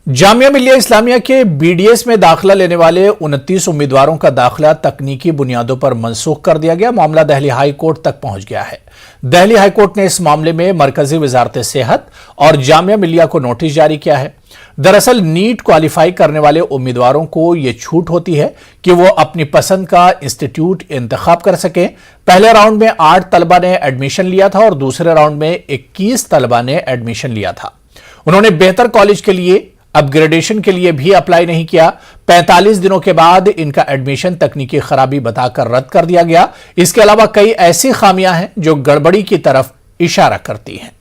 जामिया मिल्लिया इस्लामिया के बीडीएस में दाखिला लेने वाले 29 उम्मीदवारों का दाखिला तकनीकी बुनियादों पर मनसूख कर दिया गया। मामला दिल्ली हाई कोर्ट तक पहुंच गया है। दिल्ली हाई कोर्ट ने इस मामले में मरकजी वजारत सेहत और जामिया मिल्लिया को नोटिस जारी किया है। दरअसल नीट क्वालिफाई करने वाले उम्मीदवारों को यह छूट होती है कि वो अपनी पसंद का इंस्टीट्यूट इंतखाब कर सकें। पहले राउंड में 8 तलबा ने एडमिशन लिया था और दूसरे राउंड में 21 तलबा ने एडमिशन लिया था। उन्होंने बेहतर कॉलेज के लिए अपग्रेडेशन के लिए भी अप्लाई नहीं किया। 45 दिनों के बाद इनका एडमिशन तकनीकी खराबी बताकर रद्द कर दिया गया। इसके अलावा कई ऐसी खामियां हैं जो गड़बड़ी की तरफ इशारा करती हैं।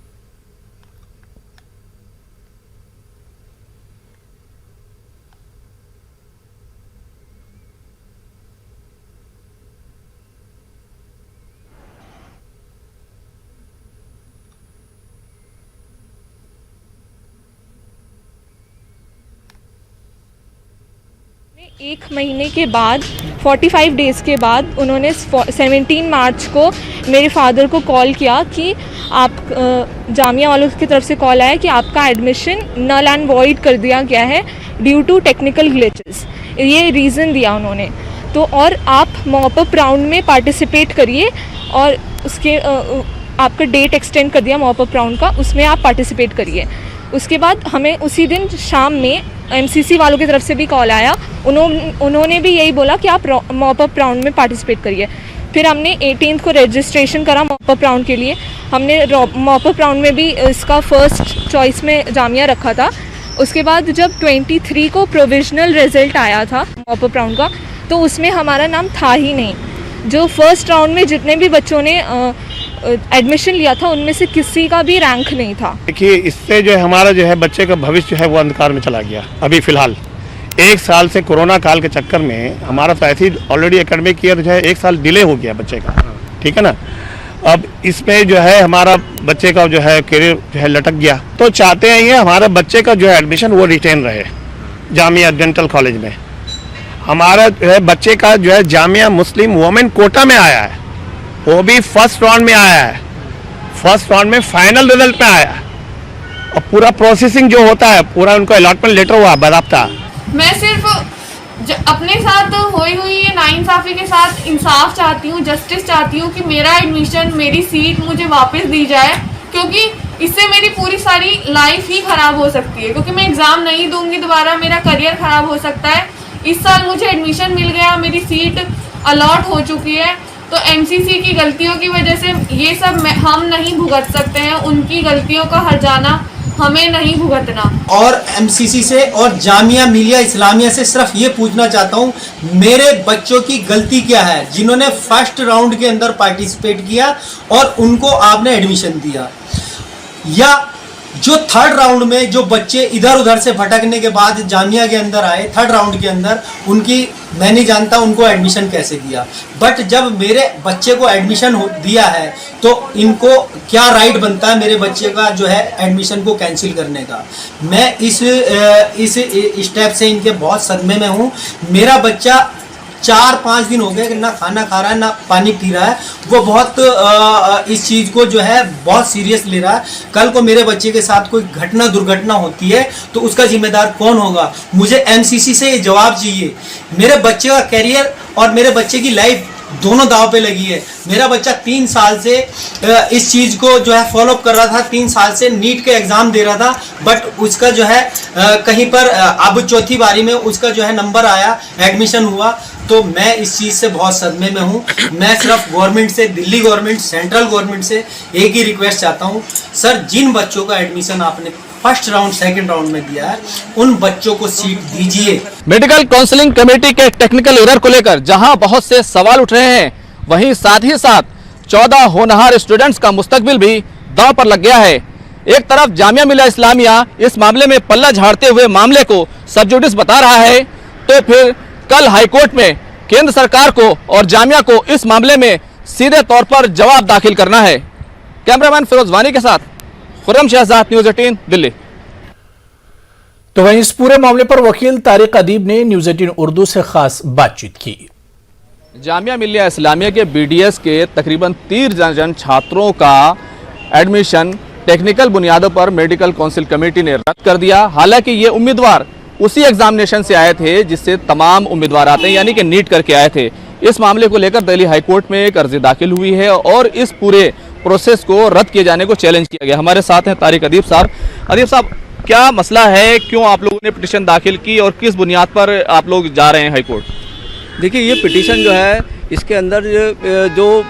एक महीने के बाद 45 डेज़ के बाद उन्होंने 17 मार्च को मेरे फादर को कॉल किया कि आप जामिया वालों की तरफ से कॉल आया कि आपका एडमिशन नल एंड वॉइड कर दिया गया है ड्यू टू टेक्निकल ग्लिचेस। ये रीज़न दिया उन्होंने। तो और आप मॉप अप राउंड में पार्टिसिपेट करिए और उसके आपका डेट एक्सटेंड कर दिया मॉप अप राउंड का, उसमें आप पार्टिसिपेट करिए। उसके बाद हमें उसी दिन शाम में एमसीसी वालों की तरफ से भी कॉल आया। उन्होंने भी यही बोला कि आप मॉप अप राउंड में पार्टिसिपेट करिए। फिर हमने 18 को रजिस्ट्रेशन करा मॉप अप राउंड के लिए। हमने मॉप अप राउंड में भी इसका फर्स्ट चॉइस में जामिया रखा था। उसके बाद जब 23 को प्रोविजनल रिजल्ट आया था मॉप अप राउंड का, तो उसमें हमारा नाम था ही नहीं। जो फर्स्ट राउंड में जितने भी बच्चों ने एडमिशन लिया था उनमें से किसी का भी रैंक नहीं था। देखिए, इससे जो है हमारा जो है बच्चे का भविष्य जो है वो अंधकार में चला गया। अभी फिलहाल 1 साल से कोरोना काल के चक्कर में हमारा तो ऐसी ऑलरेडी एकेडमिक ईयर जो है 1 साल डिले हो गया बच्चे का, ठीक है ना। अब इसमें जो है हमारा बच्चे का जो है करियर जो है लटक गया। तो चाहते हैं ये हमारे बच्चे का जो है एडमिशन वो रिटेन रहे जामिया डेंटल कॉलेज में। हमारा जो है बच्चे का जो है जामिया मुस्लिम वुमेन कोटा में आया है, वो भी फर्स्ट राउंड में आया है। फर्स्ट राउंड में फाइनल रिजल्ट में आया और पूरा प्रोसेसिंग जो होता है पूरा उनको अलॉटमेंट लेटर हुआ बाकायदा। मैं सिर्फ अपने साथ हुई ये नाइंसाफी के साथ इंसाफ चाहती हूँ, जस्टिस चाहती हूँ कि मेरा एडमिशन, मेरी सीट मुझे वापस दी जाए, क्योंकि इससे मेरी पूरी सारी लाइफ ही ख़राब हो सकती है। क्योंकि मैं एग्ज़ाम नहीं दूंगी दोबारा, मेरा करियर ख़राब हो सकता है। इस साल मुझे एडमिशन मिल गया, मेरी सीट अलॉट हो चुकी है, तो एमसीसी की गलतियों की वजह से ये सब हम नहीं भुगत सकते हैं। उनकी गलतियों का हर्जाना हमें नहीं भुगतना। और एमसीसी से और जामिया मिल्लिया इस्लामिया से सिर्फ ये पूछना चाहता हूँ, मेरे बच्चों की गलती क्या है जिन्होंने फर्स्ट राउंड के अंदर पार्टिसिपेट किया और उनको आपने एडमिशन दिया, या जो थर्ड राउंड में जो बच्चे इधर उधर से भटकने के बाद जामिया के अंदर आए थर्ड राउंड के अंदर, उनकी मैं नहीं जानता उनको एडमिशन कैसे दिया। बट जब मेरे बच्चे को एडमिशन दिया है तो इनको क्या राइट बनता है मेरे बच्चे का जो है एडमिशन को कैंसिल करने का। मैं इस स्टेप से इनके बहुत सदमे में हूँ। मेरा बच्चा 4-5 दिन हो गए ना खाना खा रहा है ना पानी पी रहा है। वो बहुत इस चीज़ को जो है बहुत सीरियस ले रहा है। कल को मेरे बच्चे के साथ कोई दुर्घटना होती है तो उसका जिम्मेदार कौन होगा? मुझे एमसीसी से ये जवाब चाहिए। मेरे बच्चे का करियर और मेरे बच्चे की लाइफ दोनों दाव पे लगी है। मेरा बच्चा 3 साल से इस चीज़ को जो है फॉलोअप कर रहा था, 3 साल से नीट के एग्ज़ाम दे रहा था, बट उसका जो है कहीं पर अब चौथी बारी में उसका जो है नंबर आया, एडमिशन हुआ। तो मैं इस चीज़ से बहुत सदमे में हूँ। मैं सिर्फ गवर्नमेंट से, दिल्ली गवर्नमेंट, सेंट्रल गवर्नमेंट से एक ही रिक्वेस्ट चाहता हूँ, सर जिन बच्चों का एडमिशन आपने फर्स्ट राउंड सेकंड राउंड में दिया है उन बच्चों को सीट दीजिए। मेडिकल काउंसलिंग कमेटी के टेक्निकल एरर को लेकर जहां बहुत से सवाल उठ रहे हैं, वहीं साथ ही साथ 14 होनहार स्टूडेंट्स का मुस्तकबिल भी दांव पर लग गया है। एक तरफ जामिया मिल्लिया इस्लामिया इस मामले में पल्ला झाड़ते हुए मामले को सब जुडिस बता रहा है, तो फिर कल हाईकोर्ट में केंद्र सरकार को और जामिया को इस मामले में सीधे तौर पर जवाब दाखिल करना है। कैमरामैन फिरोज वानी के साथ खुर्रम शहजाद, न्यूज़ 18 दिल्ली। तो वहीं इस पूरे मामले पर वकील तारिक अदीब ने न्यूज़ 18 उर्दू से खास बातचीत की। जामिया मिल्लिया इस्लामिया के बीडीएस के तकरीबन 30 दर्जन छात्रों का एडमिशन टेक्निकल बुनियादों पर मेडिकल काउंसिल कमेटी ने रद्द कर दिया। हालांकि ये उम्मीदवार उसी एग्जामिनेशन से आए थे जिससे तमाम उम्मीदवार आते हैं, यानी कि नीट करके आए थे। इस मामले को लेकर दिल्ली हाईकोर्ट में एक अर्जी दाखिल हुई है और इस पूरे प्रोसेस को रद्द किए जाने को चैलेंज किया गया। हमारे साथ हैं तारिक अदीब साहब। अदीब साहब, क्या मसला है, क्यों आप लोगों ने पिटीशन दाखिल की और किस बुनियाद पर आप लोग जा रहे हैं हाईकोर्ट? देखिए, ये पिटीशन जो है, इसके अंदर जो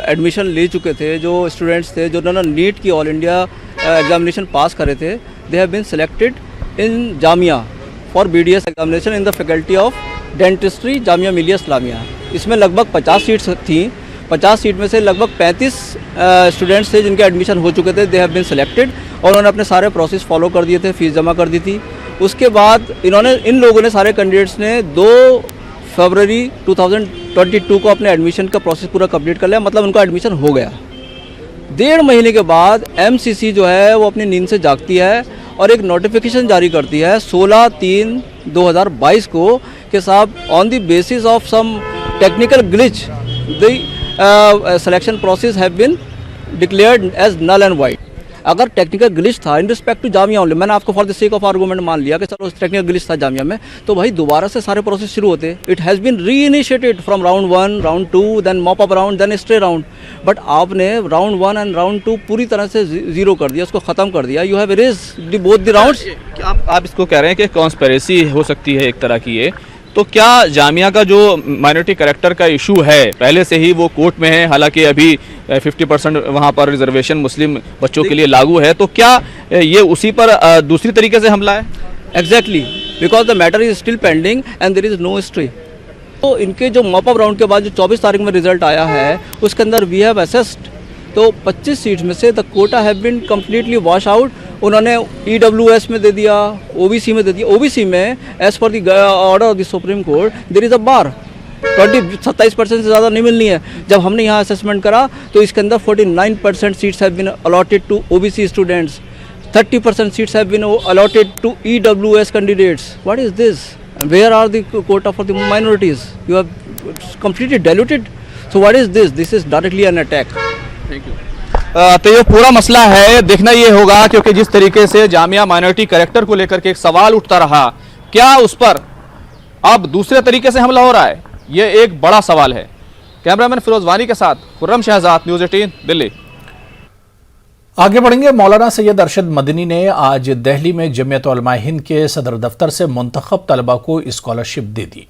एडमिशन ले चुके थे, जो स्टूडेंट्स थे, जो उन्होंने नीट की ऑल इंडिया एग्जामिनेशन पास करे थे, they have been selected in Jamia for BDS examination in the faculty of dentistry Jamia Millia Islamia. इसमें लगभग 50 सीट्स थी। 50 सीट में से लगभग 35 स्टूडेंट्स थे जिनके एडमिशन हो चुके थे। दे हैव बीन सिलेक्टेड और उन्होंने अपने सारे प्रोसेस फॉलो कर दिए थे, फीस जमा कर दी थी। उसके बाद इन लोगों ने, सारे कैंडिडेट्स ने 2 फरवरी 2022 को अपने एडमिशन का प्रोसेस पूरा कंप्लीट कर लिया, मतलब उनका एडमिशन हो गया। 1.5 महीने के बाद MCC जो है वो अपनी नींद से जागती है और एक नोटिफिकेशन जारी करती है 16/3/2022 को कि साहब, on the basis of some technical glitch the selection process have been declared as null and void. अगर टेक्निकल ग्लिच था in respect to Jamia only, मैंने आपको for the sake of argument मान लिया कि चलो टेक्निकल ग्लिच था जामिया में, तो भाई दोबारा से सारे प्रोसेस शुरू होते। It has been re initiated from round 1, round 2, then mop up round, then stray round. But आपने राउंड 1 एंड राउंड 2 पूरी तरह से जीरो कर दिया, उसको ख़त्म कर दिया। You have erased both the rounds. आप इसको कह रहे हैं कि कॉन्स्पिरेसी हो सकती है एक तरह की ये, तो क्या जामिया का जो माइनॉरिटी कैरेक्टर का इशू है पहले से ही वो कोर्ट में है? हालांकि अभी 50% वहाँ पर रिजर्वेशन मुस्लिम बच्चों के लिए लागू है, तो क्या ये उसी पर दूसरी तरीके से हमला है? Exactly, because the matter is still pending and there is no history. तो इनके जो मॉप अप राउंड के बाद जो 24 तारीख में रिजल्ट आया है, उसके अंदर वी हैव असेस्ड, तो 25 सीट्स में से the quota have been completely wash out. उन्होंने EWS में दे दिया, OBC में दे दिया। OBC में as per the order of the Supreme Court there is a bar, 27% से ज़्यादा नहीं मिलनी है। जब हमने यहाँ असेसमेंट करा तो इसके अंदर 49% seats have been allotted to OBC students, 30% seats have been allotted to EWS candidates. What is this? Where are the quota for the minorities? You have completely diluted. So what is this? This is directly an attack. Thank you. तो ये पूरा मसला है, देखना ये होगा, क्योंकि जिस तरीके से जामिया माइनॉरिटी कैरेक्टर को लेकर के एक सवाल उठता रहा, क्या उस पर अब दूसरे तरीके से हमला हो रहा है? ये एक बड़ा सवाल है। कैमरामैन फिरोज वानी के साथ खुर्रम शहजाद, न्यूज़ 18 दिल्ली। आगे बढ़ेंगे। मौलाना सैयद अरशद मदनी ने आज दिल्ली में जमीयत उलमा हिंद के सदर दफ्तर से मुंतखब तलबा को स्कॉलरशिप दे दी।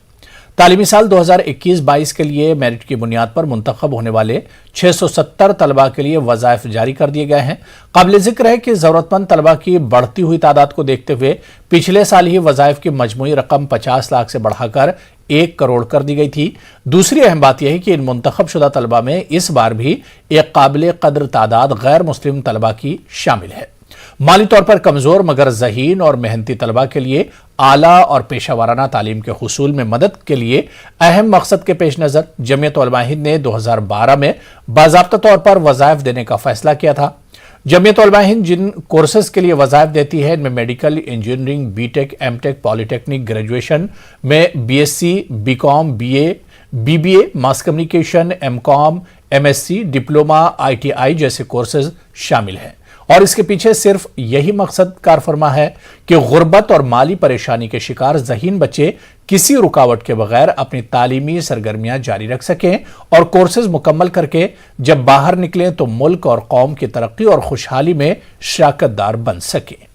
तालीमी साल 2021-22 के लिए मेरिट की बुनियाद पर मुंतखब होने वाले 670 तलबा के लिए वज़ाइफ जारी कर दिए गए हैं। काबिल जिक्र है कि ज़रूरतमंद तलबा की बढ़ती हुई तादाद को देखते हुए पिछले साल ही वज़ाइफ की मजमूई रकम 50 लाख से बढ़ाकर 1 करोड़ कर दी गई थी। दूसरी अहम बात यह है कि इन मुंतखब शुदा तलबा में इस बार भी एक काबिल कदर तादाद गैर मुस्लिम तलबा की शामिल है। माली तौर पर कमजोर मगर ज़हीन और मेहनती तलबा के लिए आला और पेशा वाराना तालीम के हुसूल में मदद के लिए अहम मकसद के पेश नज़र जमीयत उलमा हिंद ने 2012 में बाज़ाब्ता तौर पर वज़ाइफ देने का फैसला किया था। जमीयत उलमा हिंद जिन कोर्सेज के लिए वज़ाइफ देती है, इनमें medical, engineering, BTech, MTech, polytechnic, graduation में BSc, BCom, BA, BBA, mass communication, MCom, MSc, diploma, ITI जैसे कोर्सेज शामिल हैं। और इसके पीछे सिर्फ यही मकसद कार फरमा है कि गुर्बत और माली परेशानी के शिकार ज़हीन बच्चे किसी रुकावट के बगैर अपनी तालीमी सरगर्मियां जारी रख सकें और कोर्सेज मुकम्मल करके जब बाहर निकलें तो मुल्क और कौम की तरक्की और खुशहाली में शराकतदार बन सकें।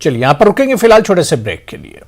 चलिए यहां पर रुकेंगे फिलहाल छोटे से ब्रेक के लिए।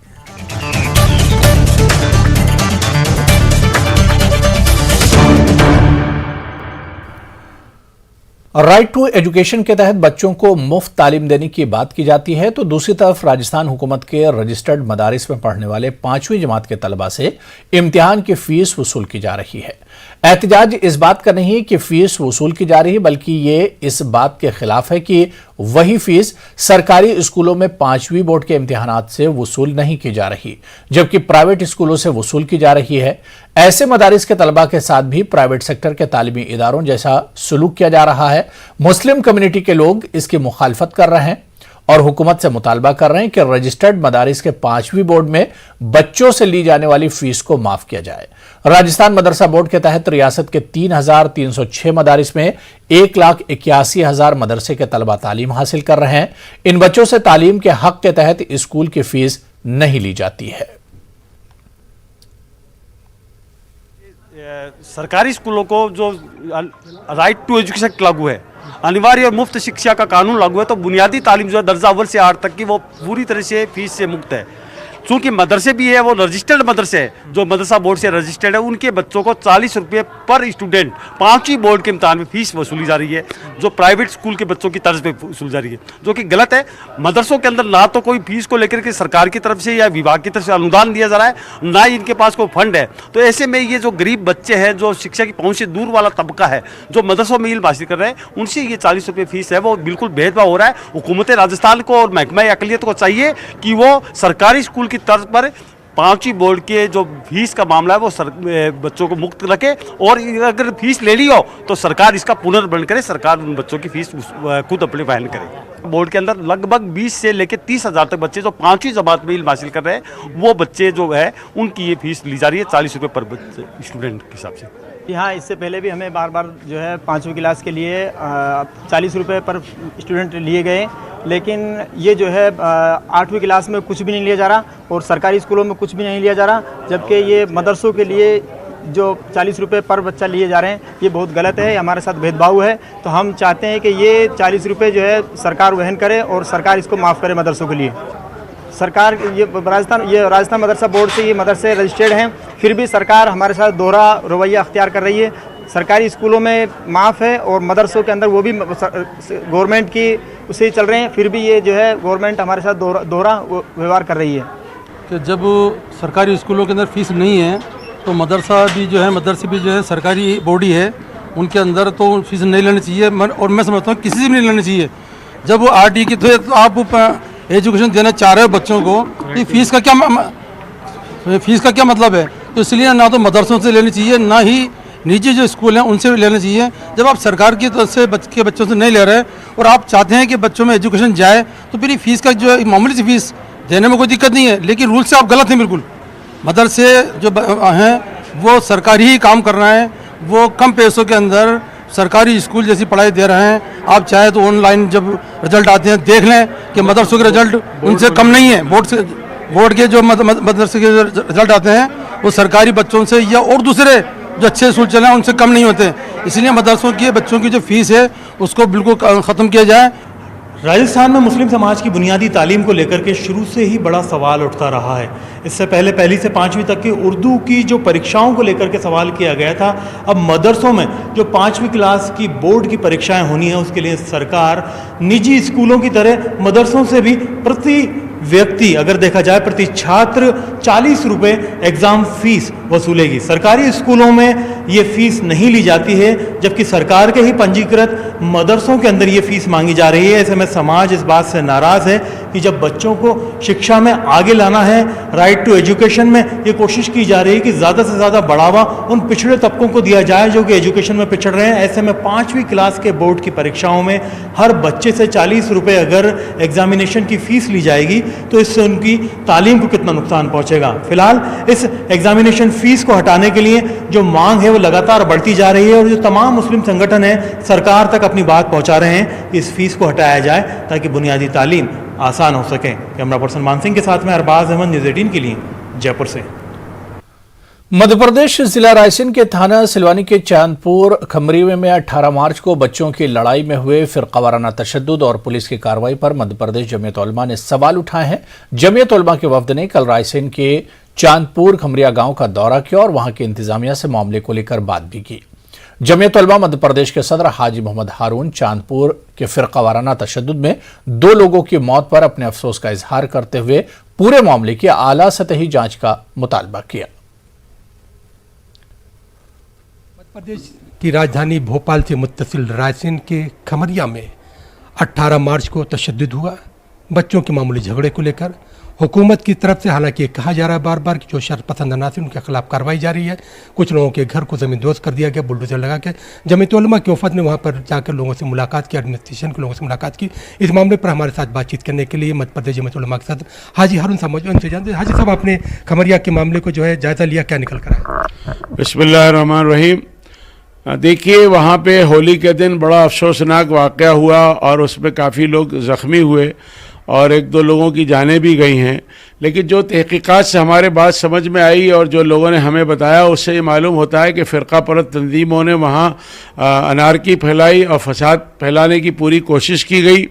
राइट टू एजुकेशन के तहत बच्चों को मुफ्त तालीम देने की बात की जाती है, तो दूसरी तरफ राजस्थान हुकूमत के रजिस्टर्ड मदारिस में पढ़ने वाले 5वीं जमात के तलबा से इम्तिहान की फीस वसूल की जा रही है। एहतजाज इस बात का नहीं कि फीस वसूल की जा रही है, बल्कि ये इस बात के खिलाफ है कि वही फीस सरकारी स्कूलों में 5वीं बोर्ड के इम्तिहानात से वसूल नहीं की जा रही, जबकि प्राइवेट स्कूलों से वसूल की जा रही है। ऐसे मदारिस के तलबा के साथ भी प्राइवेट सेक्टर के तालीमी इदारों जैसा सलूक किया जा रहा है। मुस्लिम कम्युनिटी के लोग इसकी मुखालफत कर रहे हैं और हुकूमत से मुतालबा कर रहे हैं कि रजिस्टर्ड मदारिस के 5वीं बोर्ड में बच्चों से ली जाने वाली फीस को माफ किया जाए। राजस्थान मदरसा बोर्ड के तहत रियासत के 3,306 मदारिस में 1,81,000 मदरसे के तलबा तालीम हासिल कर रहे हैं। इन बच्चों से तालीम के हक के तहत स्कूल की फीस नहीं ली जाती है। सरकारी स्कूलों को जो राइट टू एजुकेशन लागू है, अनिवार्य और मुफ्त शिक्षा का कानून लागू है, तो बुनियादी तालीम जो है दर्जा अव्वल से 8 तक की वो पूरी तरह से फीस से मुक्त है। चूँकि मदरसे भी है वो रजिस्टर्ड मदरसे है, जो मदरसा बोर्ड से रजिस्टर्ड है, उनके बच्चों को 40 रुपये पर स्टूडेंट 5वीं बोर्ड के इम्तहान में फीस वसूली जा रही है, जो प्राइवेट स्कूल के बच्चों की तर्ज पे वसूली जा रही है, जो कि गलत है। मदरसों के अंदर ना तो कोई फीस को लेकर के सरकार की तरफ से या विभाग की तरफ से अनुदान दिया जा रहा है, ना ही इनके पास कोई फंड है। तो ऐसे में ये जो गरीब बच्चे हैं, जो शिक्षा की पहुँच से दूर वाला तबका है, जो मदरसों में इल्म हासिल कर रहे हैं, उनसे ये 40 रुपये फीस है वो बिल्कुल भेदभाव हो रहा है। हुकूमत राजस्थान को और महकमा अक़लियत को चाहिए कि वो सरकारी स्कूल की तर्ज पर 5वीं बोर्ड के जो फीस का मामला है वो बच्चों को मुक्त रखे, और अगर फीस ले ली हो तो सरकार इसका पुनर्भरण करे, सरकार उन बच्चों की फीस खुद अपने वहन करे। बोर्ड के अंदर लगभग 20 से लेकर 30,000 तक बच्चे जो 5वीं जमात में इल्म हासिल कर रहे हैं, वो बच्चे जो है उनकी ये फीस ली जा रही है 40 रुपये पर स्टूडेंट के हिसाब से। हाँ, इससे पहले भी हमें बार बार जो है 5वीं क्लास के लिए 40 रुपये पर स्टूडेंट लिए गए, लेकिन ये जो है 8वीं क्लास में कुछ भी नहीं लिया जा रहा और सरकारी स्कूलों में कुछ भी नहीं लिया जा रहा, जबकि ये मदरसों के लिए जो 40 रुपये पर बच्चा लिए जा रहे हैं ये बहुत गलत है, हमारे साथ भेदभाव है। तो हम चाहते हैं कि ये 40 रुपये जो है सरकार वहन करे और सरकार इसको माफ़ करे मदरसों के लिए। सरकार ये राजस्थान मदरसा बोर्ड से ये मदरसे रजिस्टर्ड हैं, फिर भी सरकार हमारे साथ दोहरा रवैया अख्तियार कर रही है। सरकारी स्कूलों में माफ़ है और मदरसों के अंदर वो भी गवर्नमेंट की उसे चल रहे हैं, फिर भी ये जो है गवर्नमेंट हमारे साथ दोहरा व्यवहार कर रही है। कि जब सरकारी स्कूलों के अंदर फीस नहीं है तो मदरसे भी जो है सरकारी बॉडी है, उनके अंदर तो फीस नहीं लेनी चाहिए, और मैं समझता हूँ किसी से भी नहीं लेनी चाहिए। जब वो RT की तो आप एजुकेशन देना चाह रहे हो बच्चों को, तो फीस का क्या मतलब है? तो इसलिए ना तो मदरसों से लेनी चाहिए, ना ही निजी जो स्कूल हैं उनसे लेना चाहिए। जब आप सरकार की तरफ से बच्चों से नहीं ले रहे और आप चाहते हैं कि बच्चों में एजुकेशन जाए, तो फिर फीस का जो मामूली सी फीस देने में कोई दिक्कत नहीं है, लेकिन रूल से आप गलत हैं बिल्कुल। मदरसे जो हैं वो सरकारी ही काम कर रहे हैं, वो कम पैसों के अंदर सरकारी स्कूल जैसी पढ़ाई दे रहे हैं। आप चाहे तो ऑनलाइन जब रिजल्ट आते हैं देख लें कि मदरसों के रिजल्ट उनसे कम नहीं है। बोर्ड के जो मदरसे के रिजल्ट आते हैं वो सरकारी बच्चों से या और दूसरे जो अच्छे स्कूल चले हैं उनसे कम नहीं होते। इसलिए मदरसों की बच्चों की जो फीस है उसको बिल्कुल ख़त्म किया जाए। राजस्थान में मुस्लिम समाज की बुनियादी तालीम को लेकर के शुरू से ही बड़ा सवाल उठता रहा है। इससे पहले 1 से 5वीं तक की उर्दू की जो परीक्षाओं को लेकर के सवाल किया गया था, अब मदरसों में जो 5वीं क्लास की बोर्ड की परीक्षाएं होनी है उसके लिए सरकार निजी स्कूलों की तरह मदरसों से भी प्रति व्यक्ति अगर देखा जाए प्रति छात्र 40 रुपये एग्ज़ाम फीस वसूलेगी। सरकारी स्कूलों में ये फीस नहीं ली जाती है, जबकि सरकार के ही पंजीकृत मदरसों के अंदर ये फीस मांगी जा रही है। ऐसे में समाज इस बात से नाराज़ है कि जब बच्चों को शिक्षा में आगे लाना है, राइट टू एजुकेशन में ये कोशिश की जा रही है कि ज़्यादा से ज़्यादा बढ़ावा उन पिछड़े तबकों को दिया जाए जो कि एजुकेशन में पिछड़ रहे हैं। ऐसे में 5वीं क्लास के बोर्ड की परीक्षाओं में हर बच्चे से 40 रुपये अगर एग्जामिनेशन की फ़ीस ली जाएगी तो इससे उनकी तालीम को कितना नुकसान पहुंचेगा। फिलहाल इस एग्जामिनेशन फीस को हटाने के लिए जो मांग है वो लगातार बढ़ती जा रही है और जो तमाम मुस्लिम संगठन है सरकार तक अपनी बात पहुंचा रहे हैं कि इस फीस को हटाया जाए ताकि बुनियादी तालीम आसान हो सके। कैमरा पर्सन मान सिंह के साथ में अरबाज अहमद, न्यूज़ 18 के लिए जयपुर से। मध्य प्रदेश जिला रायसेन के थाना सिलवानी के चांदपुर खमरीवे में 18 मार्च को बच्चों की लड़ाई में हुए फिरकावाराना तशद्दुद और पुलिस की कार्रवाई पर मध्य प्रदेश जमीयत उलमा ने सवाल उठाए हैं। जमीयत उलमा के वफ्द ने कल रायसेन के चांदपुर खमरिया गांव का दौरा किया और वहां की इंतजामिया से मामले को लेकर बात भी की। जमीयत उलमा मध्य प्रदेश के सदर हाजी मोहम्मद हारून चांदपुर के फिरकावाराना तशद्दुद में 2 लोगों की मौत पर अपने अफसोस का इजहार करते हुए पूरे मामले की आला सतही जांच का मुतालबा किया। प्रदेश की राजधानी भोपाल से मुत्तसिल रायसेन के खमरिया में 18 मार्च को तशद्दुद हुआ बच्चों के मामूली झगड़े को लेकर, हुकूमत की तरफ से हालांकि ये कहा जा रहा है बार बार कि जो शरपसंद अनासर उनके खिलाफ कार्रवाई जारी है। कुछ लोगों के घर को ज़मींदोज़ कर दिया गया बुलडोजर लगा के। जमीयत उलमा के वफद ने वहाँ पर जाकर लोगों से मुलाकात की, एडमिनिस्ट्रेशन के लोगों से मुलाकात की। इस मामले पर हमारे साथ बातचीत करने के लिए मध्य प्रदेश जमीयत उलमा के सदर हाजी हारून साहब मौजूद हैं। जानते हाजी साहब, आपने खमरिया के मामले को जो है जायज़ा लिया, क्या निकल कर आया? बिस्मिल्लाहिर्रहमानिर्रहीम। देखिए, वहाँ पे होली के दिन बड़ा अफसोसनाक वाक़या हुआ और उसमें काफ़ी लोग ज़ख्मी हुए और एक दो लोगों की जानें भी गई हैं। लेकिन जो तहकीकात से हमारे बात समझ में आई और जो लोगों ने हमें बताया, उससे ये मालूम होता है कि फ़िरका परस्त तंजीमों ने वहाँ अनारकी फैलाई और फसाद फैलाने की पूरी कोशिश की गई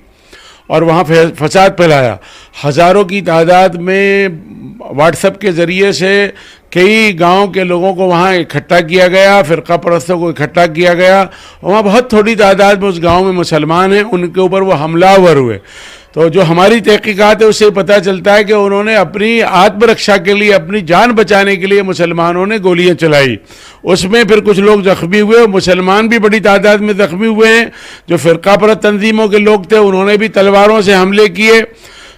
और वहाँ फसाद फैलाया। हज़ारों की तादाद में व्हाट्सएप के ज़रिए से कई गांव के लोगों को वहाँ इकट्ठा किया गया, फ़िरका परस्तों को इकट्ठा किया गया। वहाँ बहुत थोड़ी तादाद में उस गांव में मुसलमान हैं, उनके ऊपर वो हमलावर हुए। तो जो हमारी तहकीकात है उससे पता चलता है कि उन्होंने अपनी आत्मरक्षा के लिए, अपनी जान बचाने के लिए मुसलमानों ने गोलियां चलाई। उसमें फिर कुछ लोग ज़ख्मी हुए, मुसलमान भी बड़ी तादाद में ज़ख्मी हुए हैं। जो फ़िरका परस्त तंजीमों के लोग थे उन्होंने भी तलवारों से हमले किए।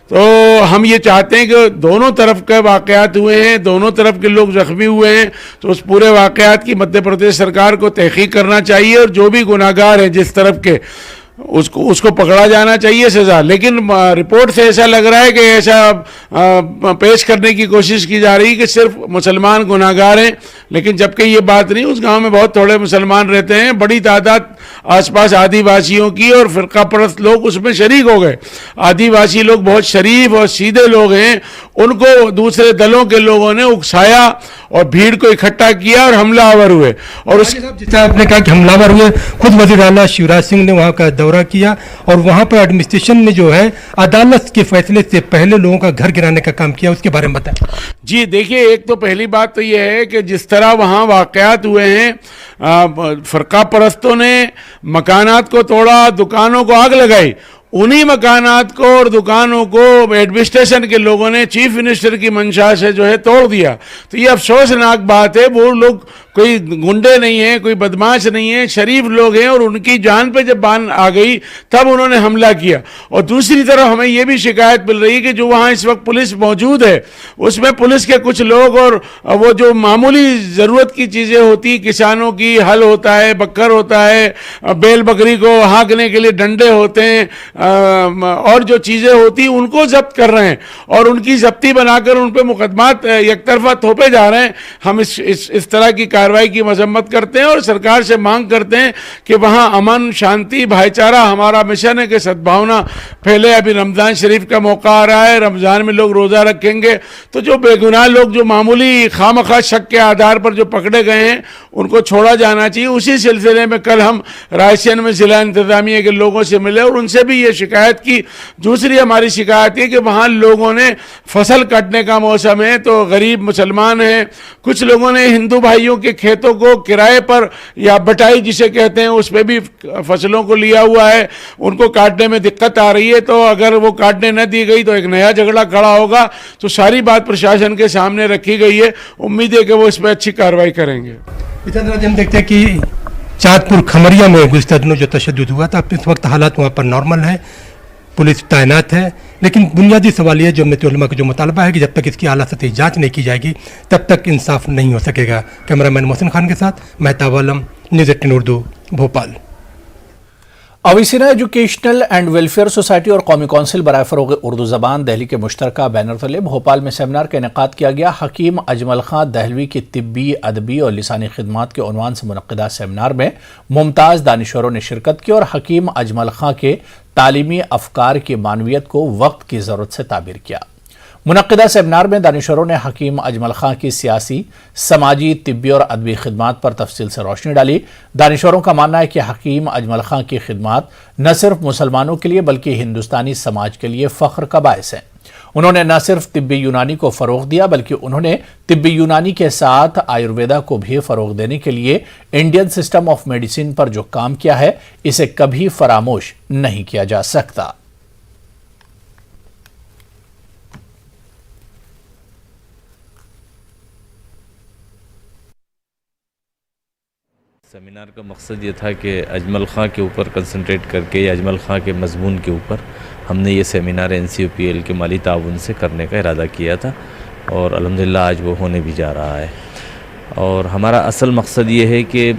तो हम ये चाहते हैं कि दोनों तरफ के वाक़यात हुए हैं, दोनों तरफ के लोग ज़ख्मी हुए हैं, तो उस पूरे वाक़यात की मध्य प्रदेश सरकार को तहक़ीक़ करना चाहिए और जो भी गुनाहगार हैं जिस तरफ के, उसको पकड़ा जाना चाहिए सज़ा। लेकिन रिपोर्ट से ऐसा लग रहा है कि ऐसा पेश करने की कोशिश की जा रही है कि सिर्फ मुसलमान गुनाहगार हैं, लेकिन जबकि ये बात नहीं। उस गांव में बहुत थोड़े मुसलमान रहते हैं, बड़ी तादाद आसपास आदिवासियों की, और फ़िरका परस्त लोग उसमें शरीक हो गए। आदिवासी लोग बहुत शरीफ और सीधे लोग हैं, उनको दूसरे दलों के लोगों ने उकसाया और भीड़ को इकट्ठा किया और हमलावर हुए। और उस जैसा आपने कहा कि हमलावर हुए, खुद वज़ीर आला शिवराज सिंह ने वहाँ का दौरा किया और वहाँ पर एडमिनिस्ट्रेशन ने जो है अदालत के फैसले से पहले लोगों का घर गिराने का काम किया, उसके बारे में बताएं। जी देखिए, एक तो पहली बात तो ये है कि जिस तरह वहाँ वाक़यात हुए हैं, फ़िरका परस्तों ने मकानात को तोड़ा, दुकानों को आग लगाई। उन्हीं मकानात को और दुकानों को एडमिनिस्ट्रेशन के लोगों ने चीफ मिनिस्टर की मंशा से जो है तोड़ दिया। तो ये अफसोसनाक बात है। वो लोग कोई गुंडे नहीं हैं, कोई बदमाश नहीं है, शरीफ लोग हैं, और उनकी जान पे जब बान आ गई तब उन्होंने हमला किया। और दूसरी तरफ हमें ये भी शिकायत मिल रही है कि जो वहाँ इस वक्त पुलिस मौजूद है, उसमें पुलिस के कुछ लोग और वो जो मामूली ज़रूरत की चीज़ें होती, किसानों की हल होता है, बक्कर होता है, बैल बकरी को हाँकने के लिए डंडे होते हैं, और जो चीज़ें होती उनको जब्त कर रहे हैं और उनकी जब्ती बनाकर उन पर मुकदमात एक तरफा थोपे जा रहे हैं। हम इस तरह की कार्रवाई की मजम्मत करते हैं और सरकार से मांग करते हैं कि वहाँ अमन, शांति, भाईचारा हमारा मिशन है कि सद्भावना फैले। अभी रमज़ान शरीफ का मौका आ रहा है, रमज़ान में लोग रोज़ा रखेंगे, तो जो बेगुनाह लोग जो मामूली खामखा शक के आधार पर जो पकड़े गए हैं उनको छोड़ा जाना चाहिए। उसी सिलसिले में कल हम रायसेन में ज़िला इंतज़ामिया के लोगों से मिले और उनसे भी ये शिकायत की। दूसरी हमारी शिकायत है कि वहाँ लोगों ने फसल काटने का मौसम है तो गरीब मुसलमान हैं, कुछ लोगों ने हिंदू भाइयों के खेतों को किराए पर या बटाई जिसे कहते हैं उस पर भी फसलों को लिया हुआ है, उनको काटने में दिक्कत आ रही है। तो अगर वो काटने न दी गई तो एक नया झगड़ा खड़ा होगा। तो सारी बात प्रशासन के सामने रखी गई है, उम्मीद है कि वो इस पर अच्छी कार्रवाई करेंगे। हम देखते हैं कि चाँदपुर खमरिया में गुज़िश्ता दिनों जो तशद्दुद हुआ था, इस वक्त हालात वहाँ पर नॉर्मल है, पुलिस तैनात है, लेकिन बुनियादी सवाल यह जमीयत उलमा का जो मुतालबा है कि जब तक इसकी आला सतही जाँच नहीं की जाएगी तब तक इंसाफ नहीं हो सकेगा। कैमरामैन मोहसिन खान के साथ Mehtab Alam, news 18 Urdu, Bhopal. Avicenna educational and welfare society और कौमी कौंसिल बराए फ़रोग़ उर्दू ज़बान दिल्ली के मुश्तरका बैनर तले भोपाल में सेमिनार का इनेकाद किया गया। हकीम अजमल खां दहलवी की तिब्बी, अदबी और लिसानी खिदमात के उन्वान से मुनक़्क़िदा सेमिनार में मुमताज़ दानिशवरों ने शिरकत की और हकीम अजमल खां के तालीमी अफ़कार की मानवियत को वक्त की ज़रूरत से ताबीर किया। मुनक़्क़िदा सेमिनार में दानिशवरों ने हकीम अजमल खां की सियासी, समाजी, तिब्बी और अदबी खिदमात पर तफसील से रोशनी डाली। दानिशवरों का मानना है कि हकीम अजमल खां की खिदमात न सिर्फ मुसलमानों के लिए बल्कि हिंदुस्तानी समाज के लिए फ़ख्र का बायस है। उन्होंने न सिर्फ तिब्बी यूनानी को फ़रोग़ दिया बल्कि उन्होंने तिब्बी यूनानी के साथ आयुर्वेदा को भी फ़रोग़ देने के लिए इंडियन सिस्टम ऑफ मेडिसिन पर जो काम किया है इसे कभी फरामोश नहीं किया जा सकता। सेमिनार का मकसद ये था कि अजमल ख़ां के ऊपर कंसंट्रेट करके या अजमल ख़ां के मज़मून के ऊपर हमने ये सेमिनार NCOPL के माली ताउन से करने का इरादा किया था और अल्हम्दुलिल्लाह आज वो होने भी जा रहा है। और हमारा असल मकसद ये है कि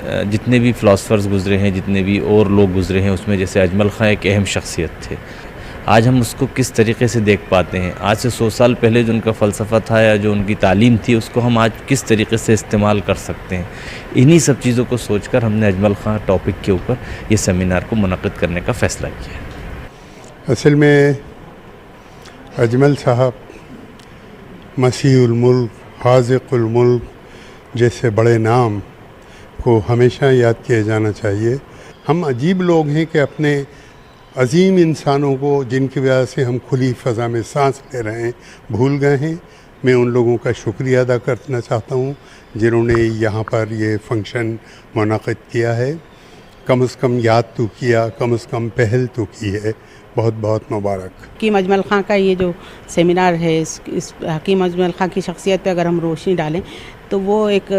जितने भी फ़िलासफ़र्स गुज़रे हैं, जितने भी और लोग गुज़रे हैं, उसमें जैसे अजमल ख़ां एक अहम शख्सियत थे, आज हम उसको किस तरीके से देख पाते हैं। आज से 100 साल पहले जो उनका फ़लसफ़ा था या जो उनकी तालीम थी, उसको हम आज किस तरीके से इस्तेमाल कर सकते हैं। इन्हीं सब चीज़ों को सोचकर हमने अजमल ख़ां टॉपिक के ऊपर ये सेमिनार को मुनक़िद करने का फ़ैसला किया। असल में अजमल साहब मसीहुल मुल्क, हाज़िक़ुल मुल्क जैसे बड़े नाम को हमेशा याद किया जाना चाहिए। हम अजीब लोग हैं कि अपने अजीम इंसानों को, जिनकी वजह से हम खुली फ़ज़ा में सांस ले रहे हैं, भूल गए हैं। मैं उन लोगों का शुक्रिया अदा करना चाहता हूँ जिन्होंने यहाँ पर ये फ़ंक्शन मुनक़िद किया है। कम से कम याद तो किया, कम से कम पहल तो की है। बहुत बहुत मुबारक। हकीम अजमल ख़ां का ये जो सेमिनार है, इस हकीम अजमल ख़ां की शख्सियत पे अगर हम रोशनी डालें तो वो एक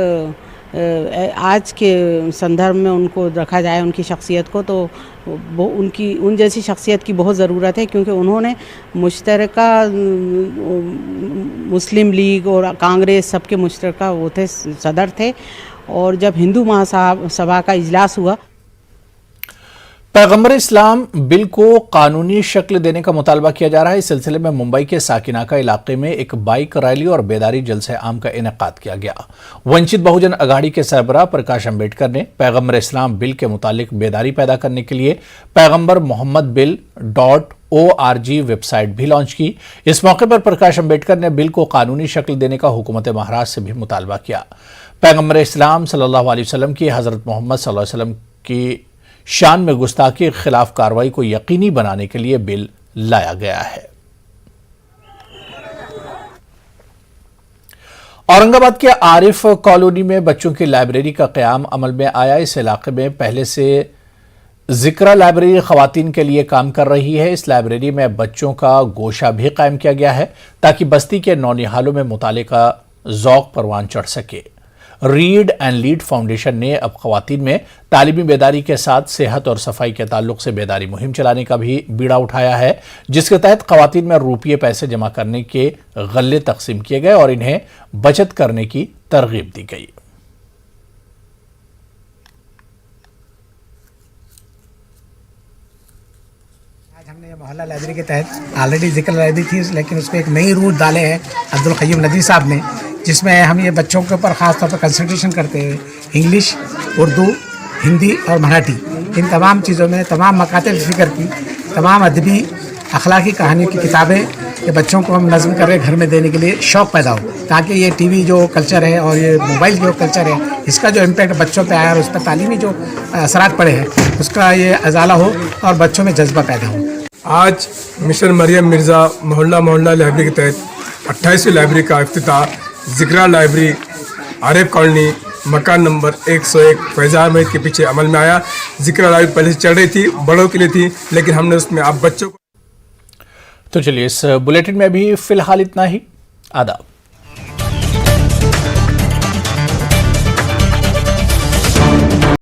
आज के संदर्भ में उनको रखा जाए, उनकी शख्सियत को, तो वो उन जैसी शख्सियत की बहुत ज़रूरत है, क्योंकि उन्होंने मुश्तरका मुस्लिम लीग और कांग्रेस सबके मुश्तरका वो थे, सदर थे। और जब हिंदू महासभा का इजलास हुआ, पैगंबर इस्लाम बिल को कानूनी शक्ल देने का मुतालबा किया जा रहा है। इस सिलसिले में मुंबई के साकिनाका इलाके में एक बाइक रैली और बेदारी जलसे आम का इनेकाद किया गया। वंचित बहुजन अघाड़ी के सरबराह प्रकाश अम्बेडकर ने पैगंबर इस्लाम बिल के मुतालिक बेदारी पैदा करने के लिए पैगंबर मोहम्मद बिल .org वेबसाइट भी लॉन्च की। इस मौके पर प्रकाश अम्बेडकर ने बिल को कानूनी शक्ल देने का हुकूमत महाराष्ट्र से भी मुतालबा किया। पैगंबर इस्लाम सल्लल्लाहु अलैहि वसल्लम की, हजरत मोहम्मद सल्लल्लाहु अलैहि वसल्लम की शान में गुस्ताखी के खिलाफ कार्रवाई को यकीनी बनाने के लिए बिल लाया गया है। औरंगाबाद के आरिफ कॉलोनी में बच्चों की लाइब्रेरी का क़याम अमल में आया। इस इलाके में पहले से जिक्रा लाइब्रेरी खवातीन के लिए काम कर रही है। इस लाइब्रेरी में बच्चों का गोशा भी कायम किया गया है ताकि बस्ती के नौनिहालों में मुताले का ज़ौक़ परवान चढ़ सके। रीड एंड लीड फाउंडेशन ने अब खवातीन में तालीमी बेदारी के साथ सेहत और सफाई के ताल्लुक से बेदारी मुहिम चलाने का भी बीड़ा उठाया है, जिसके तहत खवातीन में रुपये पैसे जमा करने के गल्ले तकसीम किए गए और इन्हें बचत करने की तरगीब दी गई। आज हमने मोहल्ला लाइब्रेरी के तहत ऑलरेडी जिक्र लाइब्रेरी थी, लेकिन उसको एक नई रूट डाले हैं अब्दुल क़य्यूम नदी साहब ने, जिसमें हम ये बच्चों के ऊपर ख़ास तौर पर कंसंट्रेशन करते हैं। इंग्लिश, उर्दू, हिंदी और मराठी, इन तमाम चीज़ों में तमाम मकातब फ़िक्र की, तमाम अदबी अखलाकी कहानी की किताबें ये बच्चों को हम नज़म कर रहे घर में देने के लिए शौक़ पैदा हो, ताकि ये टीवी जो कल्चर है और ये मोबाइल जो कल्चर है, इसका जो इम्पैक्ट बच्चों पे आया और उस पर तालीमी जो असरात पड़े हैं, उसका ये अजाला हो और बच्चों में जज्बा पैदा हो। आज मिशन मरियम मिर्ज़ा मोहल्ला लाइब्रेरी के तहत 28वीं लाइब्रेरी का इफ्तिताह जिक्रा लाइब्रेरी आरिफ कॉलोनी मकान नंबर 101 फैज़ा अहमद के पीछे अमल में आया। जिक्रा लाइब्रेरी पहले से चल रही थी, बड़ों के लिए थी, लेकिन हमने उसमें अब बच्चों को। तो चलिए, इस बुलेटिन में भी फिलहाल इतना ही। आदाब।